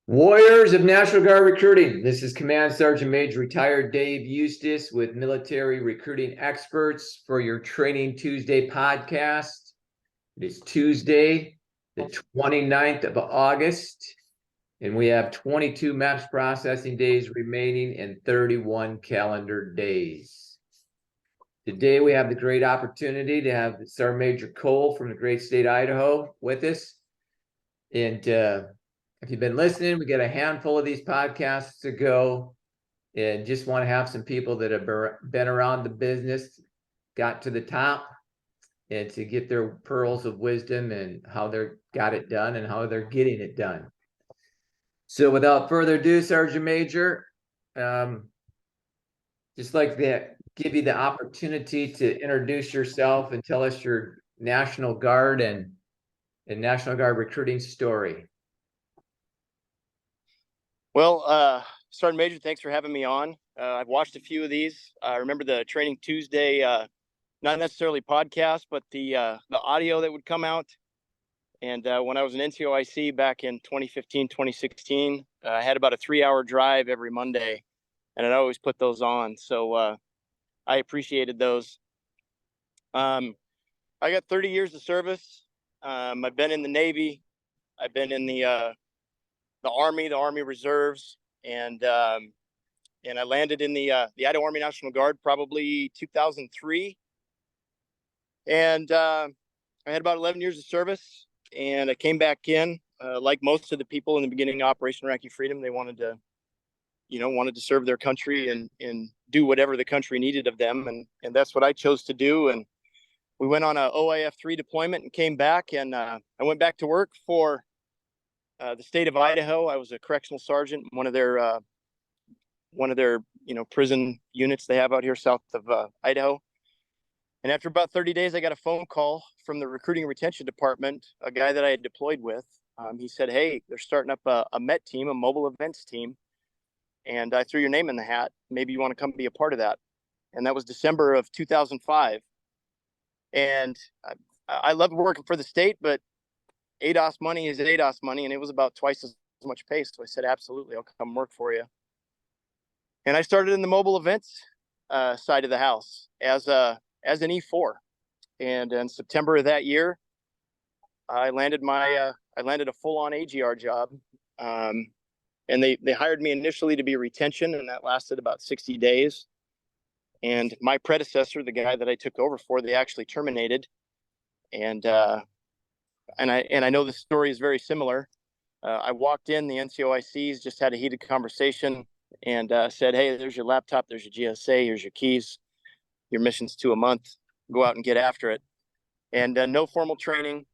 Warriors of National Guard Recruiting. This is Command Sergeant Major retired Dave Eustace with military recruiting experts for your Training Tuesday podcast. It is Tuesday, the 29th of August, and we have 22 maps processing days remaining and 31 calendar days. Today, we have the great opportunity to have Sergeant Major Cole from the great state of Idaho with us. And if you've been listening, we got a handful of these podcasts to go, and just want to have some people that have been around the business, got to the top, and to get their pearls of wisdom and how they got it done and how they're getting it done. So without further ado, Sergeant Major, just like to give you the opportunity to introduce yourself and tell us your National Guard and National Guard recruiting story. Well, Sergeant Major, thanks for having me on. I've watched a few of these. I remember the Training Tuesday, not necessarily podcast, but the audio that would come out. And when I was an NCOIC back in 2015, 2016, I had about a 3-hour drive every Monday, and I'd always put those on. So I appreciated those. I got 30 years of service. I've been in the Navy. I've been in the Army Reserves, and I landed in the Idaho Army National Guard probably 2003. And I had about 11 years of service, and I came back in like most of the people in the beginning of Operation Iraqi Freedom. They wanted to serve their country and do whatever the country needed of them, and that's what I chose to do. And we went on a OIF-3 deployment and came back, and I went back to work for the state of Idaho. I was a correctional sergeant, one of their prison units they have out here south of Idaho. And after about 30 days, I got a phone call from the recruiting and retention department, a guy that I had deployed with. He said, "Hey, they're starting up a MET team, a mobile events team, and I threw your name in the hat. Maybe you want to come be a part of that." And that was December of 2005. And I loved working for the state, but ADOS money is ADOS money, and it was about twice as much pay. So I said, "Absolutely, I'll come work for you." And I started in the mobile events side of the house as an E4. And in September of that year, I landed a full-on AGR job. And they hired me initially to be retention, and that lasted about 60 days. And my predecessor, the guy that I took over for, they actually terminated. And I know the story is very similar. I walked in, the NCOICs just had a heated conversation and said, "Hey, there's your laptop, there's your GSA, here's your keys. Your mission's 2 a month. Go out and get after it." And no formal training.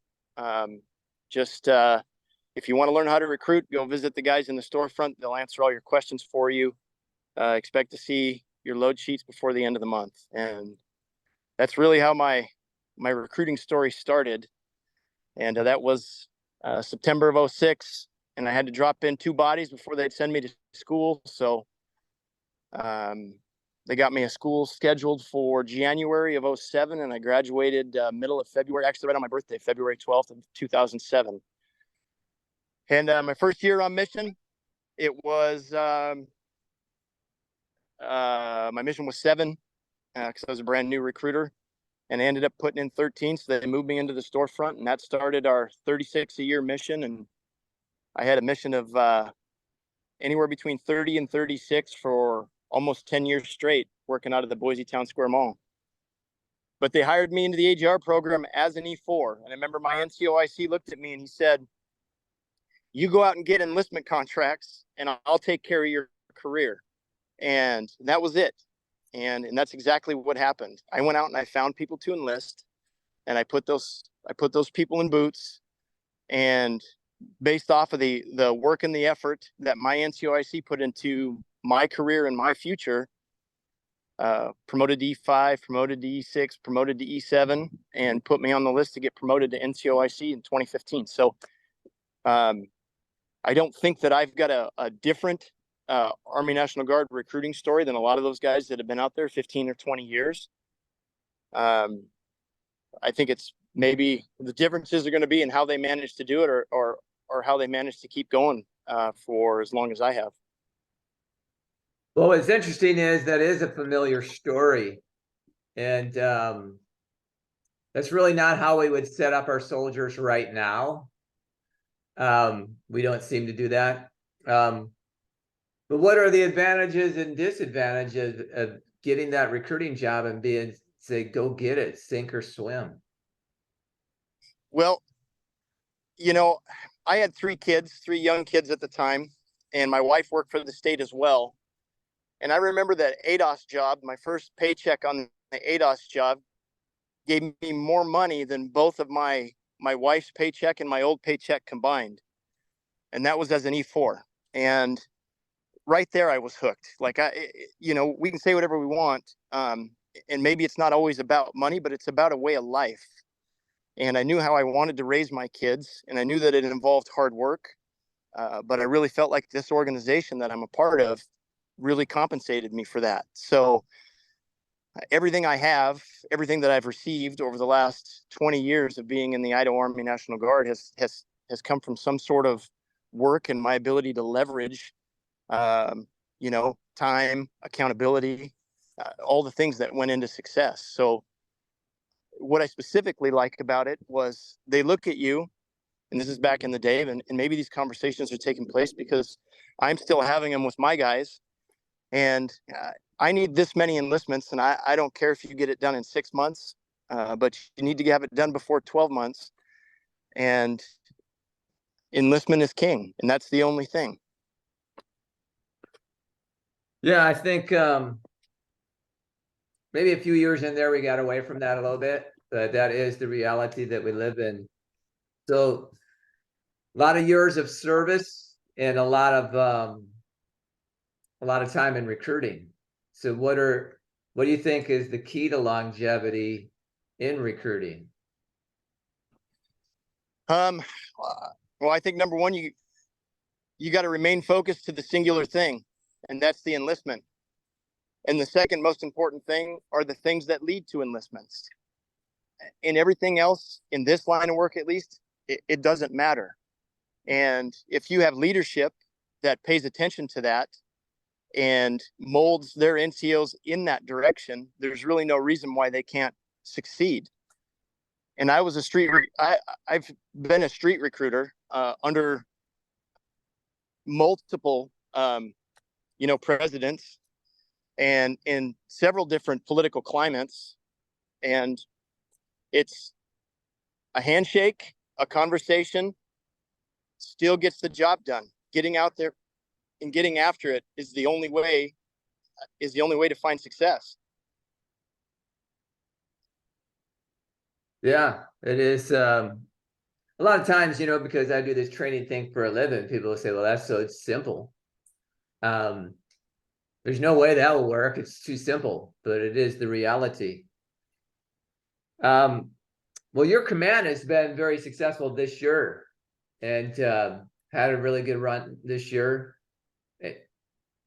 Just if you want to learn how to recruit, go visit the guys in the storefront. They'll answer all your questions for you. Expect to see your load sheets before the end of the month. And that's really how my recruiting story started. And that was September of 2006. And I had to drop in 2 bodies before they'd send me to school. So they got me a school scheduled for January of 2007, and I graduated middle of February, actually right on my birthday, February 12th of 2007. And my first year on mission, it was, my mission was 7, because I was a brand new recruiter, and I ended up putting in 13, so they moved me into the storefront, and that started our 36-a-year mission. And I had a mission of anywhere between 30 and 36 for almost 10 years straight, working out of the Boise Town Square Mall. But they hired me into the AGR program as an E4. And I remember my NCOIC looked at me and he said, "You go out and get enlistment contracts and I'll take care of your career." And that was it. And that's exactly what happened. I went out and I found people to enlist, and I put those people in boots, and based off of the work and the effort that my NCOIC put into my career and my future, promoted to E5, promoted to E6, promoted to E7, and put me on the list to get promoted to NCOIC in 2015. So I don't think that I've got a different Army National Guard recruiting story than a lot of those guys that have been out there 15 or 20 years. I think it's maybe the differences are going to be in how they manage to do it, or how they manage to keep going for as long as I have. Well, what's interesting is that is a familiar story. And that's really not how we would set up our soldiers right now. We don't seem to do that. But what are the advantages and disadvantages of getting that recruiting job and being, say, go get it, sink or swim? Well, I had 3 kids, 3 young kids at the time, and my wife worked for the state as well. And I remember that ADOS job, my first paycheck on the ADOS job, gave me more money than both of my wife's paycheck and my old paycheck combined. And that was as an E4. And right there, I was hooked. Like, we can say whatever we want. And maybe it's not always about money, but it's about a way of life. And I knew how I wanted to raise my kids, and I knew that it involved hard work. But I really felt like this organization that I'm a part of really compensated me for that. So everything I have, everything that I've received over the last 20 years of being in the Idaho Army National Guard has come from some sort of work and my ability to leverage, time, accountability, all the things that went into success. So what I specifically like about it was they look at you, and this is back in the day, and maybe these conversations are taking place because I'm still having them with my guys. And I need this many enlistments, and I don't care if you get it done in 6 months, but you need to have it done before 12 months. And enlistment is king, and that's the only thing. Yeah, I think maybe a few years in there, we got away from that a little bit, but that is the reality that we live in. So a lot of years of service and a lot of time in recruiting. So what do you think is the key to longevity in recruiting? Well, I think number one, you got to remain focused to the singular thing, and that's the enlistment. And the second most important thing are the things that lead to enlistments. And everything else in this line of work, at least, it doesn't matter. And if you have leadership that pays attention to that and molds their NCOs in that direction, there's really no reason why they can't succeed. And I've been a street recruiter under multiple, presidents and in several different political climates. And it's a handshake, a conversation, still gets the job done. Getting out there and getting after it is the only way to find success. Yeah, it is. A lot of times, because I do this training thing for a living, people will say, well, that's so simple. There's no way that will work. It's too simple, but it is the reality. Well, your command has been very successful this year and had a really good run this year.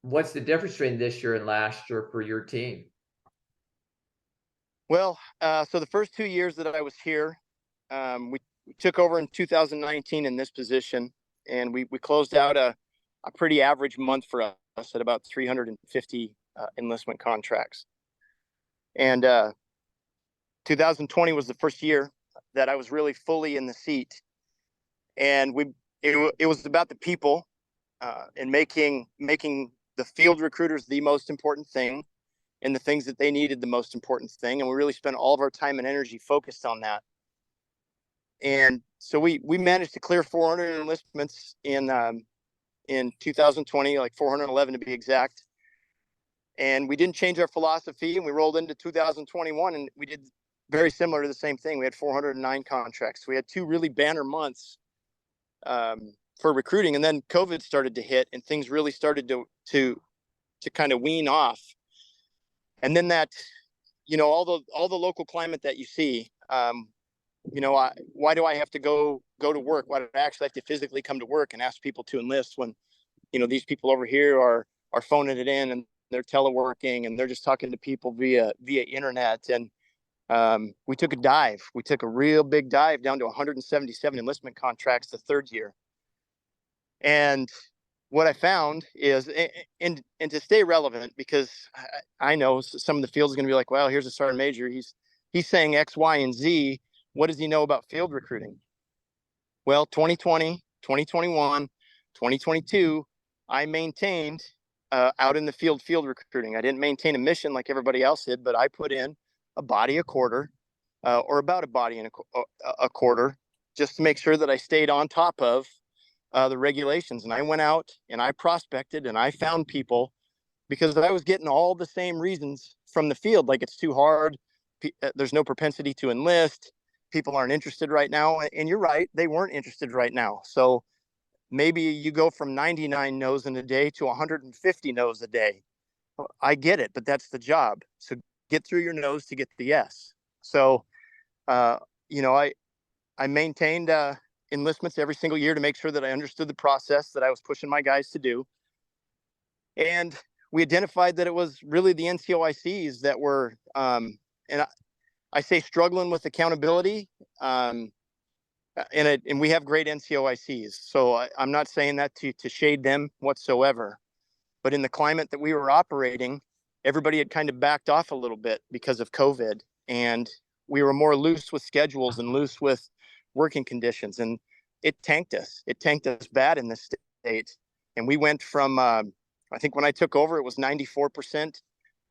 What's the difference between this year and last year for your team? Well, so the first 2 years that I was here, we took over in 2019 in this position, and we closed out a pretty average month for us at about 350 enlistment contracts. And 2020 was the first year that I was really fully in the seat, and it was about the people and making the field recruiters the most important thing, and the things that they needed the most important thing. And we really spent all of our time and energy focused on that. And so we managed to clear 400 enlistments in 2020, like 411 to be exact. And we didn't change our philosophy, and we rolled into 2021, and we did very similar to the same thing. We had 409 contracts. We had 2 really banner months for recruiting, and then COVID started to hit, and things really started to kind of wean off. And then that, all the local climate that you see, why do I have to go to work? Why do I actually have to physically come to work and ask people to enlist when, these people over here are phoning it in, and they're teleworking, and they're just talking to people via internet. And we took a dive. We took a real big dive down to 177 enlistment contracts the third year. And what I found is, and to stay relevant, because I know some of the field is going to be like, well, here's a sergeant major. He's saying X, Y, and Z. What does he know about field recruiting? Well, 2020, 2021, 2022, I maintained out in the field recruiting. I didn't maintain a mission like everybody else did, but I put in a body a quarter, or about a body and a quarter, just to make sure that I stayed on top of the regulations. And I went out and I prospected and I found people, because I was getting all the same reasons from the field, like it's too hard, there's no propensity to enlist, people aren't interested right now. And you're right, they weren't interested right now. So maybe you go from 99 no's in a day to 150 no's a day. I get it, but that's the job. So get through your no's to get the yes. So, you know, I maintained enlistments every single year to make sure that I understood the process that I was pushing my guys to do. And we identified that it was really the NCOICs that were, and I say struggling with accountability. And we have great NCOICs. So I'm not saying that to shade them whatsoever. But in the climate that we were operating, everybody had kind of backed off a little bit because of COVID. And we were more loose with schedules and loose with working conditions. And it tanked us. It tanked us bad in this state. And we went from, I think when I took over, it was 94%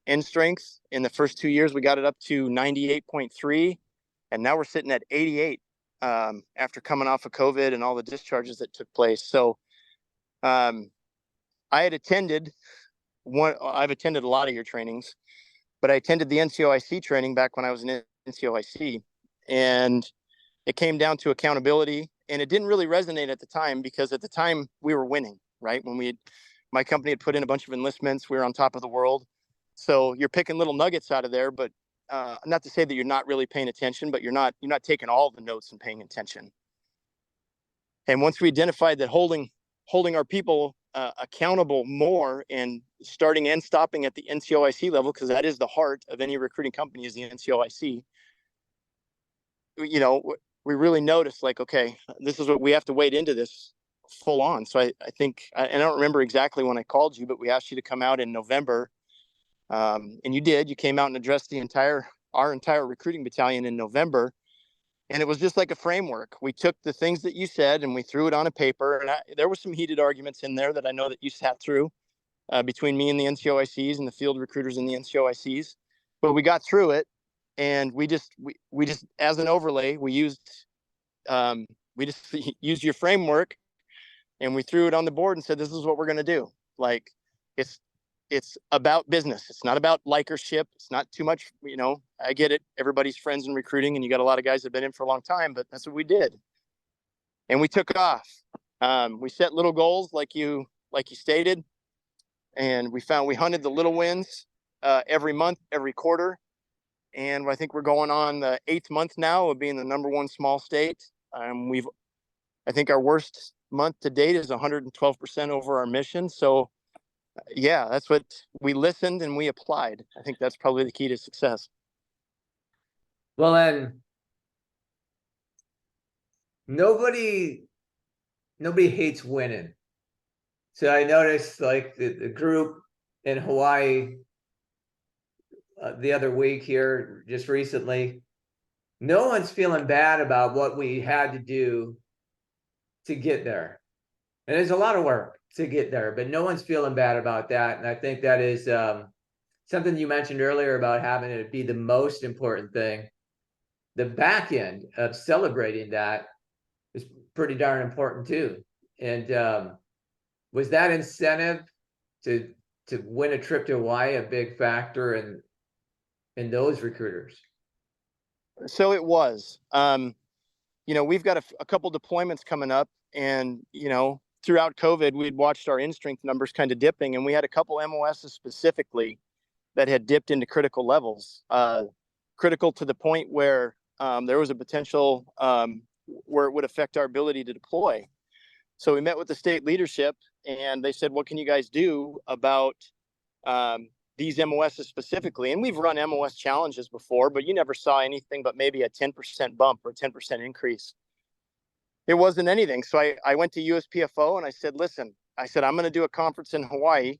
end strength. In the first 2 years, we got it up to 98.3. And now we're sitting at 88 after coming off of COVID and all the discharges that took place. So I had attended I've attended a lot of your trainings, but I attended the NCOIC training back when I was in NCOIC, and it came down to accountability. And it didn't really resonate at the time, because at the time we were winning, right? When my company had put in a bunch of enlistments, we were on top of the world. So you're picking little nuggets out of there, but not to say that you're not really paying attention, but you're not taking all the notes and paying attention. And once we identified that holding our people accountable more, and starting and stopping at the NCOIC level, because that is the heart of any recruiting company, is the NCOIC. You know, we really noticed, like, okay, this is what we have to wade into this full on. So I think, and I don't remember exactly when I called you, but we asked you to come out in November. And you did. You came out and addressed our entire recruiting battalion in November. And it was just like a framework. We took the things that you said and we threw it on a paper. And there were some heated arguments in there that I know that you sat through between me and the NCOICs and the field recruiters in the NCOICs. But we got through it, and we just as an overlay, we just used your framework, and we threw it on the board and said, this is what we're going to do. Like, it's about business. It's not about likership. It's not too much, you know, I get it. Everybody's friends in recruiting, and you got a lot of guys that have been in for a long time, but that's what we did. And we took off. We set little goals like you stated. And we hunted the little wins every month, every quarter. And I think we're going on the 8th month now of being the #1 small state. I think our worst month to date is 112% over our mission. So yeah, that's what we listened and we applied. I think that's probably the key to success. Well, then nobody hates winning. So I noticed, like, the group in Hawaii the other week here, just recently, no one's feeling bad about what we had to do to get there. And there's a lot of work to get there, but no one's feeling bad about that. And I think that is something you mentioned earlier about having it be the most important thing. The back end of celebrating that is pretty darn important too. And was that incentive to win a trip to Hawaii a big factor in those recruiters? So it was. You know, we've got a couple deployments coming up, and you know, throughout COVID, we'd watched our in-strength numbers kind of dipping, and we had a couple MOSs specifically that had dipped into critical levels, critical to the point where there was a potential where it would affect our ability to deploy. So we met with the state leadership, and they said, what can you guys do about these MOSs specifically? And we've run MOS challenges before, but you never saw anything but maybe a 10% bump or 10% increase. it wasn't anything. So I went to USPFO and I said, listen, I said, I'm going to do a conference in Hawaii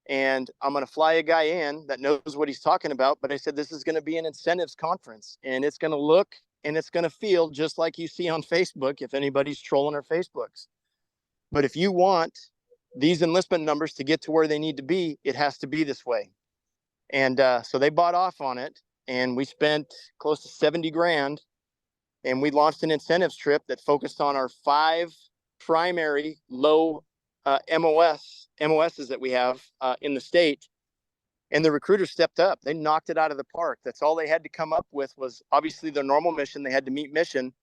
and I'm going to fly a guy in that knows what he's talking about. But I said, this is going to be an incentives conference and it's going to look and it's going to feel just like you see on Facebook if anybody's trolling our Facebooks. But if you want these enlistment numbers to get to where they need to be, it has to be this way. And so they bought off on it and we spent close to 70 grand. And we launched an incentives trip that focused on our 5 primary low MOSs that we have in the state. And the recruiters stepped up. They knocked it out of the park. That's all they had to come up with was obviously their normal mission. They had to meet mission,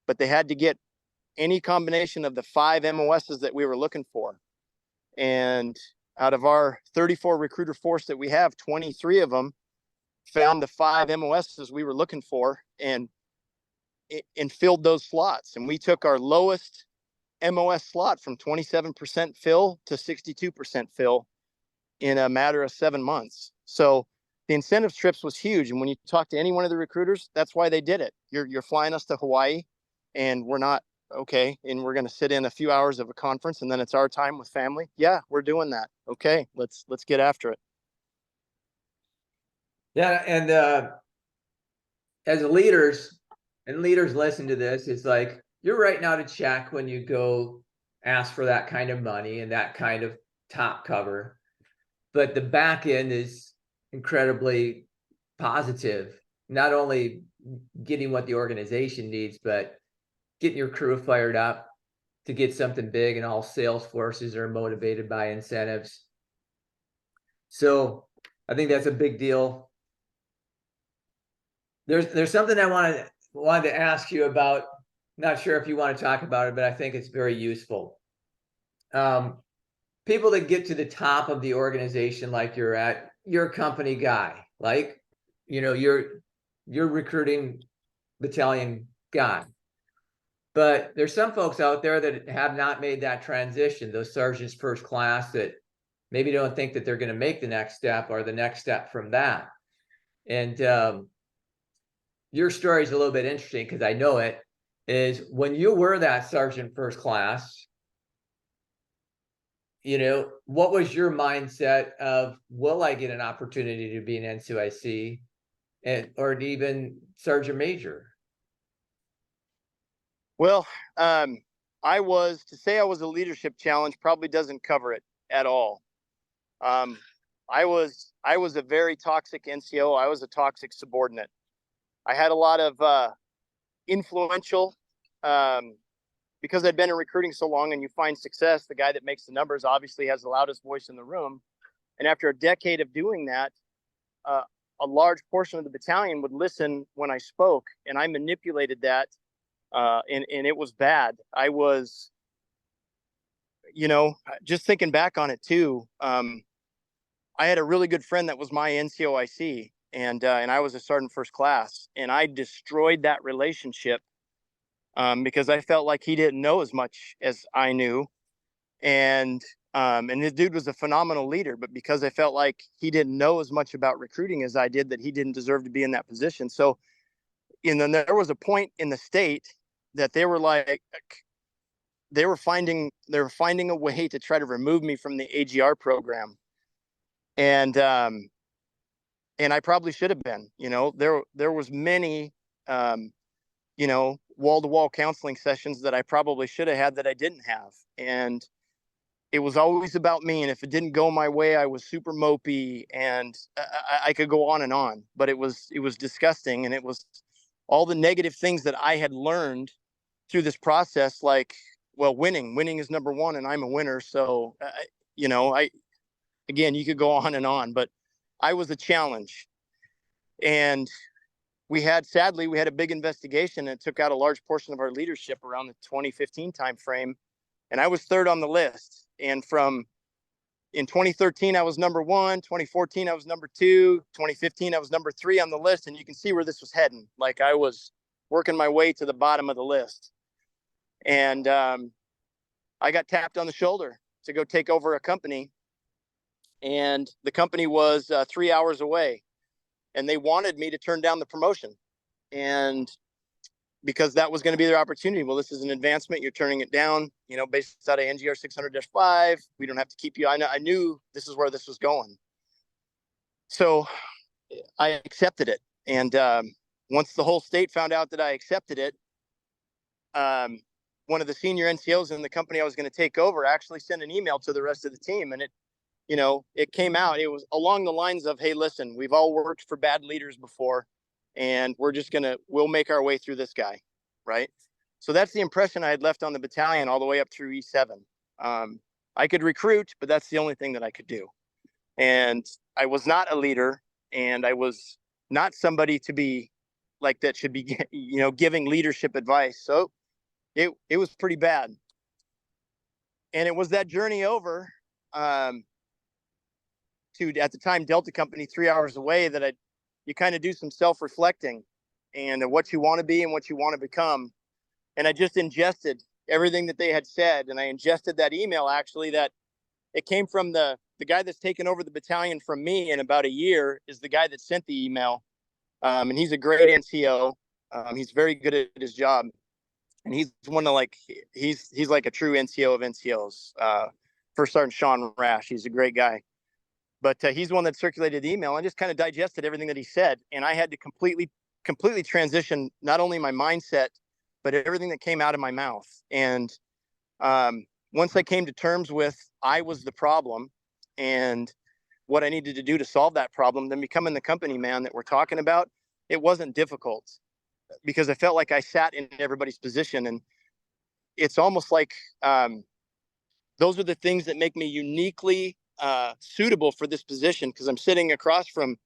but they had to get any combination of the 5 MOSs that we were looking for. And out of our 34 recruiter force that we have, 23 of them found the 5 MOSs we were looking for and filled those slots. And we took our lowest MOS slot from 27% fill to 62% fill in a matter of 7 months. So the incentives trips was huge. And when you talk to any one of the recruiters, that's why they did it. You're flying us to Hawaii and we're not okay. And we're going to sit in a few hours of a conference and then it's our time with family. Yeah, we're doing that. Okay. Let's get after it. Yeah. And as leaders, and leaders listen to this, it's like you're writing out a check when you go ask for that kind of money and that kind of top cover. But the back end is incredibly positive, not only getting what the organization needs, but getting your crew fired up to get something big, and all sales forces are motivated by incentives. So I think that's a big deal. There's something I wanted to ask you about. Not sure if you want to talk about it, but I think it's very useful. People that get to the top of the organization, like you're a company guy, like, you're recruiting battalion guy. But there's some folks out there that have not made that transition, those sergeants first class that maybe don't think that they're going to make the next step or the next step from that. And your story is a little bit interesting because I know it, is when you were that sergeant first class, what was your mindset of, will I get an opportunity to be an NCOIC or even sergeant major? Well, I was a leadership challenge probably doesn't cover it at all. I was a very toxic NCO. I was a toxic subordinate. I had a lot of influential, because I'd been in recruiting so long and you find success, the guy that makes the numbers obviously has the loudest voice in the room. And after a decade of doing that, a large portion of the battalion would listen when I spoke, and I manipulated that. And it was bad. I was, just thinking back on it too. I had a really good friend that was my NCOIC, and I was a sergeant first class, and I destroyed that relationship because I felt like he didn't know as much as I knew, and this dude was a phenomenal leader, but because I felt like he didn't know as much about recruiting as I did, that he didn't deserve to be in that position. So, and then there was a point in the state that they were finding a way to try to remove me from the AGR program. And I probably should have been, there was many, wall-to-wall counseling sessions that I probably should have had that I didn't have. And it was always about me. And if it didn't go my way, I was super mopey, and I could go on and on, but it was disgusting. And it was all the negative things that I had learned through this process, like, well, winning is number one, and I'm a winner. So, again, you could go on and on, but I was a challenge. And sadly, we had a big investigation that took out a large portion of our leadership around the 2015 timeframe. And I was third on the list. And in 2013, I was number 1, 2014, I was number 2, 2015, I was number 3 on the list. And you can see where this was heading. Like, I was working my way to the bottom of the list. And I got tapped on the shoulder to go take over a company. And the company was 3 hours away. And they wanted me to turn down the promotion. And, because that was going to be their opportunity. Well, this is an advancement. You're turning it down, based out of NGR 600-5. We don't have to keep you. I knew this is where this was going. So I accepted it. And once the whole state found out that I accepted it, one of the senior NCOs in the company I was going to take over actually sent an email to the rest of the team. And it came out. It was along the lines of, hey, listen, we've all worked for bad leaders before, and we'll make our way through this guy. Right. So that's the impression I had left on the battalion all the way up through E7. I could recruit, but that's the only thing that I could do. And I was not a leader, and I was not somebody to be like that should be, giving leadership advice. So it was pretty bad. And it was that journey over to, at the time, Delta Company, 3 hours away, that you kind of do some self-reflecting and what you want to be and what you want to become. And I just ingested everything that they had said. And I ingested that email, actually, that it came from the guy that's taken over the battalion from me in about a year is the guy that sent the email. And he's a great NCO. He's very good at his job. And he's one of he's like a true NCO of NCOs. First Sergeant Sean Rash. He's a great guy. But he's the one that circulated the email. I just kind of digested everything that he said. And I had to completely transition not only my mindset, but everything that came out of my mouth. And once I came to terms with I was the problem and what I needed to do to solve that problem, then becoming the company man that we're talking about, it wasn't difficult because I felt like I sat in everybody's position. And it's almost like those are the things that make me uniquely suitable for this position, because I'm sitting across from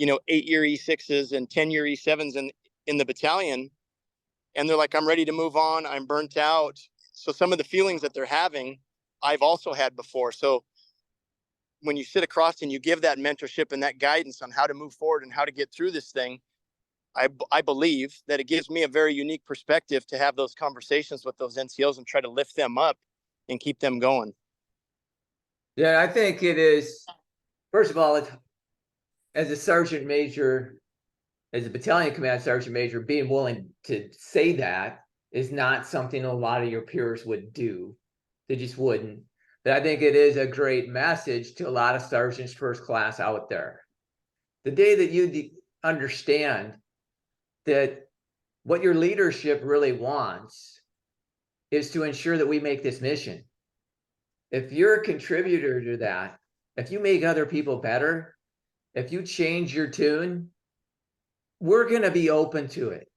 8-year E6s and 10-year E7s in the battalion, and they're like, I'm ready to move on, I'm burnt out. So some of the feelings that they're having I've also had before. So when you sit across and you give that mentorship and that guidance on how to move forward and how to get through this thing, I believe that it gives me a very unique perspective to have those conversations with those NCOs and try to lift them up and keep them going. Yeah, I think it is, first of all, as a sergeant major, as a battalion command sergeant major, being willing to say that is not something a lot of your peers would do. They just wouldn't. But I think it is a great message to a lot of sergeants first class out there. The day that you understand that what your leadership really wants is to ensure that we make this mission. If you're a contributor to that, if you make other people better, if you change your tune, we're going to be open to it.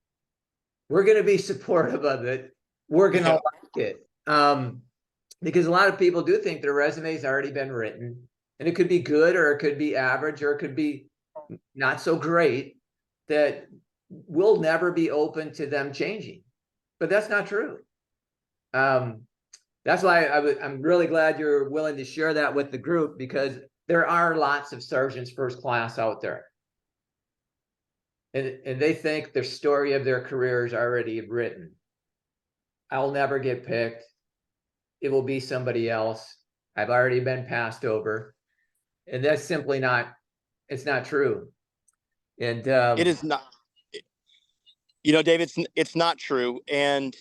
We're going to be supportive of it. We're going to like it. Because a lot of people do think their resume's already been written, and it could be good, or it could be average, or it could be not so great, that we'll never be open to them changing. But that's not true. That's why I'm really glad you're willing to share that with the group, because there are lots of sergeants first class out there. And they think the story of their career is already written. I'll never get picked. It will be somebody else. I've already been passed over. And that's simply not, it's not true. And it is not, Dave, it's not true. And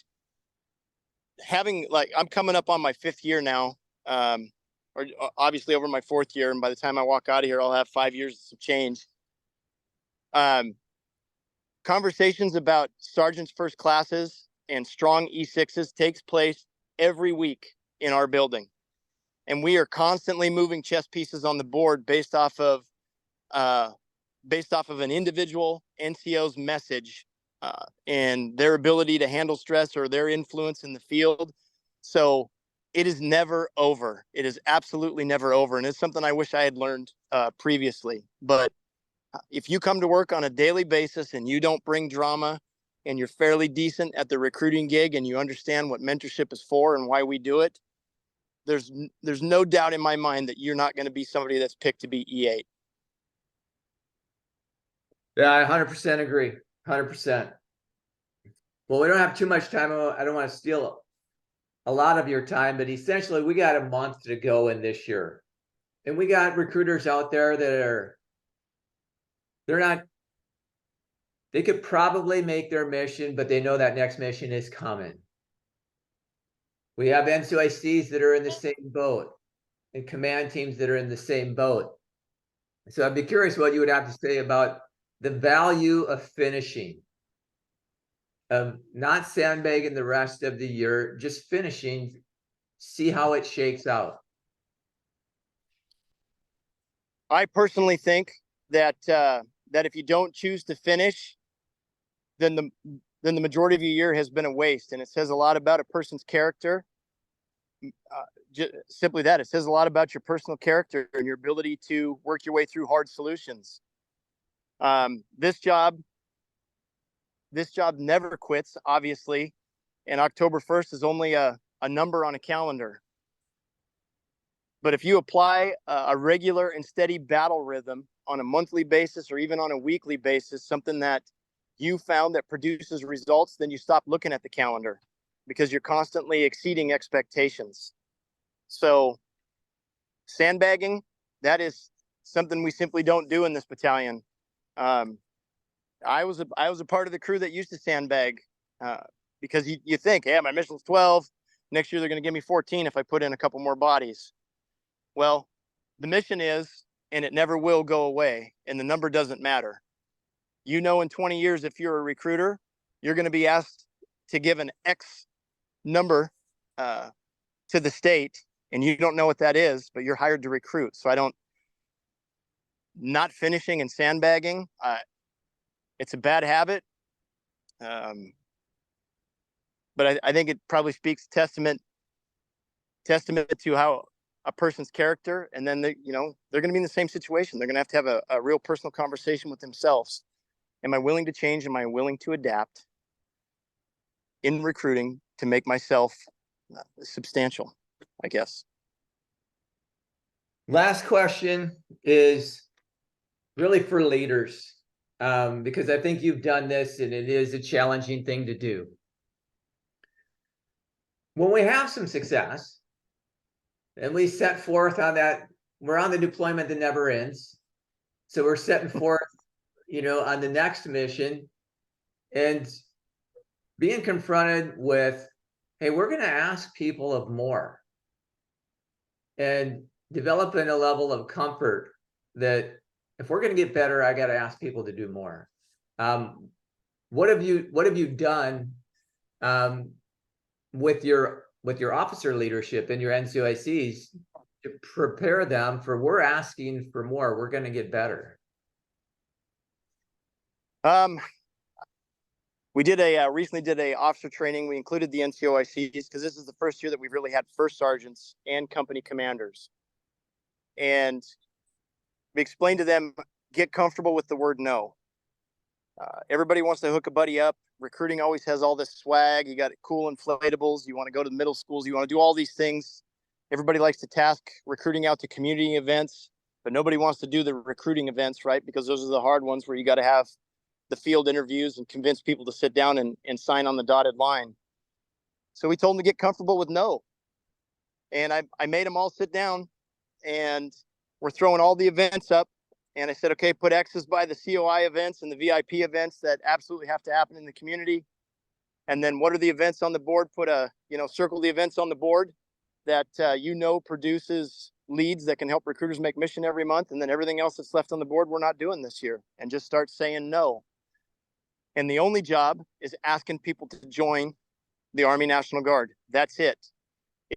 having, I'm coming up on my 5th year now, or obviously over my 4th year. And by the time I walk out of here, I'll have 5 years of change. Conversations about sergeants first classes and strong E6s takes place every week in our building. And we are constantly moving chess pieces on the board based off of an individual NCO's message and their ability to handle stress or their influence in the field. So it is never over. It is absolutely never over. And it's something I wish I had learned previously. But if you come to work on a daily basis and you don't bring drama, and you're fairly decent at the recruiting gig, and you understand what mentorship is for and why we do it, there's no doubt in my mind that you're not going to be somebody that's picked to be E8. Yeah, I 100% agree. 100%. Well, we don't have too much time. I don't want to steal a lot of your time, but essentially we got a month to go in this year. And we got recruiters out there that they're not they could probably make their mission, but they know that next mission is coming. We have NCOICs that are in the same boat and command teams that are in the same boat. So I'd be curious what you would have to say about the value of finishing, of not sandbagging the rest of the year, just finishing, see how it shakes out. I personally think that that if you don't choose to finish, then the majority of your year has been a waste, and it says a lot about a person's character. Simply that, it says a lot about your personal character and your ability to work your way through hard solutions. This job never quits, obviously, and October 1st is only a number on a calendar. But if you apply a regular and steady battle rhythm on a monthly basis or even on a weekly basis, something that you found that produces results, then you stop looking at the calendar because you're constantly exceeding expectations. So sandbagging, that is something we simply don't do in this battalion. I was a part of the crew that used to sandbag because you think, hey, my mission's 12. Next year, they're going to give me 14 if I put in a couple more bodies. Well, the mission is, and it never will go away, and the number doesn't matter. You know, in 20 years, if you're a recruiter, you're going to be asked to give an X number to the state, and you don't know what that is, but you're hired to recruit. So not finishing and sandbagging, it's a bad habit. But I think it probably speaks testament to how a person's character, and then they're going to be in the same situation. They're going to have a real personal conversation with themselves. Am I willing to change? Am I willing to adapt in recruiting to make myself substantial, I guess? Last question is really for leaders, because I think you've done this and it is a challenging thing to do. When we have some success, and we set forth on that, we're on the deployment that never ends. So we're setting forth, on the next mission and being confronted with, hey, we're going to ask people of more, and developing a level of comfort that if we're going to get better, I got to ask people to do more. What have you done with your officer leadership and your NCOICs to prepare them for, we're asking for more, we're going to get better? We recently did a officer training. We included the NCOICs because this is the first year that we've really had first sergeants and company commanders. And we explained to them, get comfortable with the word no. Everybody wants to hook a buddy up. Recruiting always has all this swag. You got cool inflatables. You want to go to the middle schools. You want to do all these things. Everybody likes to task recruiting out to community events, but nobody wants to do the recruiting events, right? Because those are the hard ones where you got to have the field interviews and convince people to sit down and sign on the dotted line. So we told them to get comfortable with no. And I made them all sit down, and we're throwing all the events up. And I said, okay, put X's by the COI events and the VIP events that absolutely have to happen in the community. And then what are the events on the board? Put circle the events on the board that produces leads that can help recruiters make mission every month. And then everything else that's left on the board, we're not doing this year. And just start saying no. And the only job is asking people to join the Army National Guard. That's it.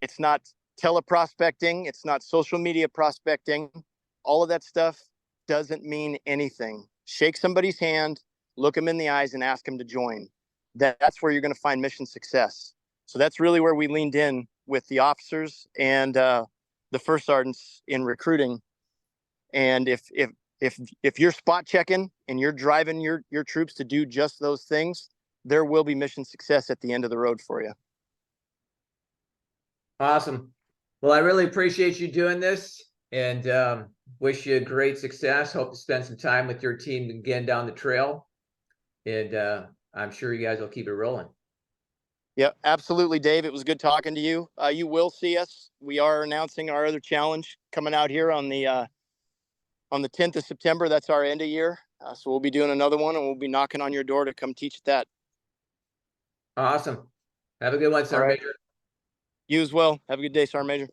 It's not teleprospecting. It's not social media prospecting. All of that stuff doesn't mean anything. Shake somebody's hand, look them in the eyes, and ask them to join. That's where you're going to find mission success. So that's really where we leaned in with the officers and the first sergeants in recruiting. And if you're spot checking and you're driving your troops to do just those things, there will be mission success at the end of the road for you. Awesome. Well, I really appreciate you doing this, and wish you great success. Hope to spend some time with your team again down the trail. And I'm sure you guys will keep it rolling. Yeah, absolutely, Dave. It was good talking to you. You will see us. We are announcing our other challenge coming out here on the 10th of September. That's our end of year. So we'll be doing another one, and we'll be knocking on your door to come teach at that. Awesome. Have a good one, All Sergeant right. Major. You as well. Have a good day, Sergeant Major.